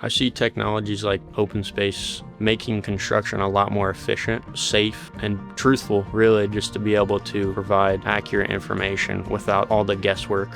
I see technologies like OpenSpace making construction a lot more efficient, safe, and truthful, really, just to be able to provide accurate information without all the guesswork.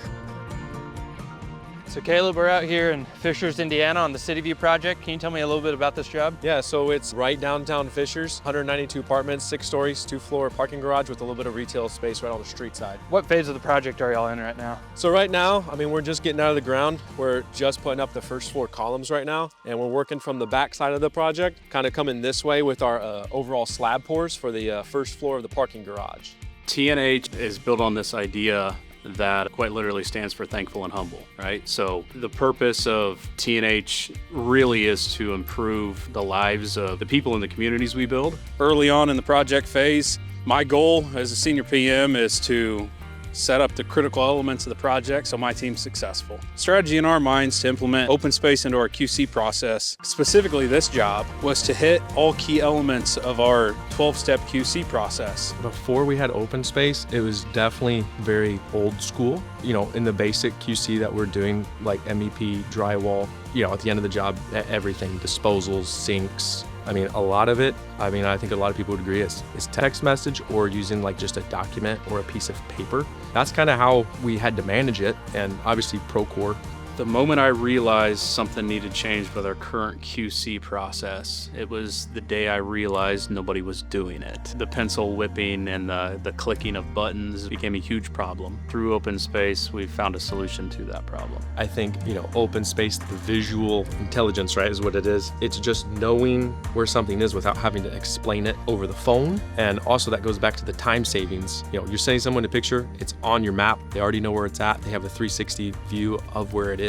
So Caleb, we're out here in Fishers, Indiana on the City View project. Can you tell me a little bit about this job? Yeah, so it's right downtown Fishers, 192 apartments, 6 stories, 2-floor parking garage with a little bit of retail space right on the street side. What phase of the project are y'all in right now? So right now, we're just getting out of the ground. We're just putting up the first floor columns right now, and we're working from the back side of the project, kind of coming this way with our overall slab pours for the first floor of the parking garage. T&H is built on this idea that quite literally stands for thankful and humble, right? So the purpose of T&H really is to improve the lives of the people in the communities we build. Early on in the project phase, my goal as a senior PM is to set up the critical elements of the project so my team's successful. Strategy in our minds to implement OpenSpace into our QC process, specifically this job, was to hit all key elements of our 12-step QC process. Before we had OpenSpace, it was definitely very old school. In the basic QC that we're doing, like MEP, drywall, at the end of the job, everything, disposals, sinks. A lot of it, I think a lot of people would agree is text message or using like just a document or a piece of paper. That's kind of how we had to manage it, and obviously Procore. The moment I realized something needed change with our current QC process, it was the day I realized nobody was doing it. The pencil whipping and the clicking of buttons became a huge problem. Through OpenSpace, we found a solution to that problem. I think, OpenSpace, the visual intelligence, right, is what it is. It's just knowing where something is without having to explain it over the phone. And also that goes back to the time savings. You're sending someone a picture, it's on your map. They already know where it's at. They have a 360 view of where it is.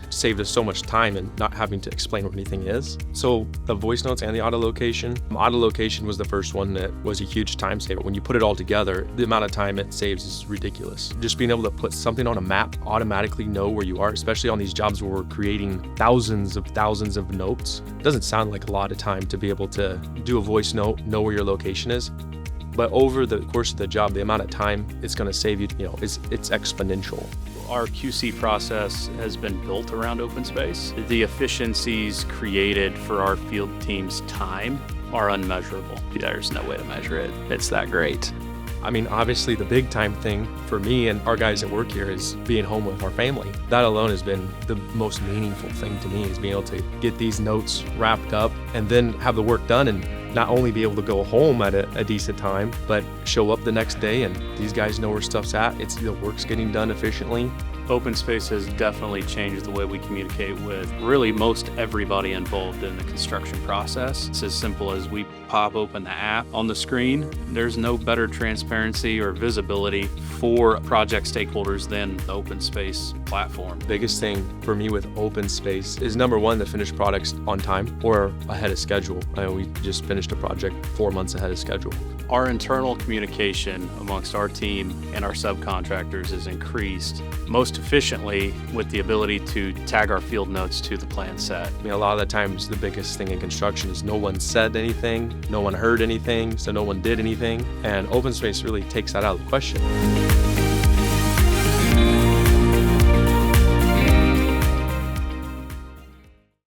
Saved us so much time and not having to explain what anything is. So the voice notes and the autolocation. Autolocation was the first one that was a huge time saver. When you put it all together, the amount of time it saves is ridiculous. Just being able to put something on a map, automatically know where you are, especially on these jobs where we're creating thousands of notes. It doesn't sound like a lot of time to be able to do a voice note, know where your location is. But over the course of the job, the amount of time it's going to save you, it's exponential. Our QC process has been built around OpenSpace. The efficiencies created for our field team's time are unmeasurable. There's no way to measure it. It's that great. Obviously the big time thing for me and our guys that work here is being home with our family. That alone has been the most meaningful thing to me, is being able to get these notes wrapped up and then have the work done, and not only be able to go home at a decent time, but show up the next day and these guys know where stuff's at. The work's getting done efficiently. OpenSpace has definitely changed the way we communicate with really most everybody involved in the construction process. It's as simple as we pop open the app on the screen. There's no better transparency or visibility for project stakeholders than the OpenSpace platform. Biggest thing for me with OpenSpace is, number one, the finished product's on time or ahead of schedule. We just finished a project 4 months ahead of schedule. Our internal communication amongst our team and our subcontractors is increased most efficiently with the ability to tag our field notes to the plan set. A lot of the times the biggest thing in construction is no one said anything, no one heard anything, so no one did anything, and OpenSpace really takes that out of the question.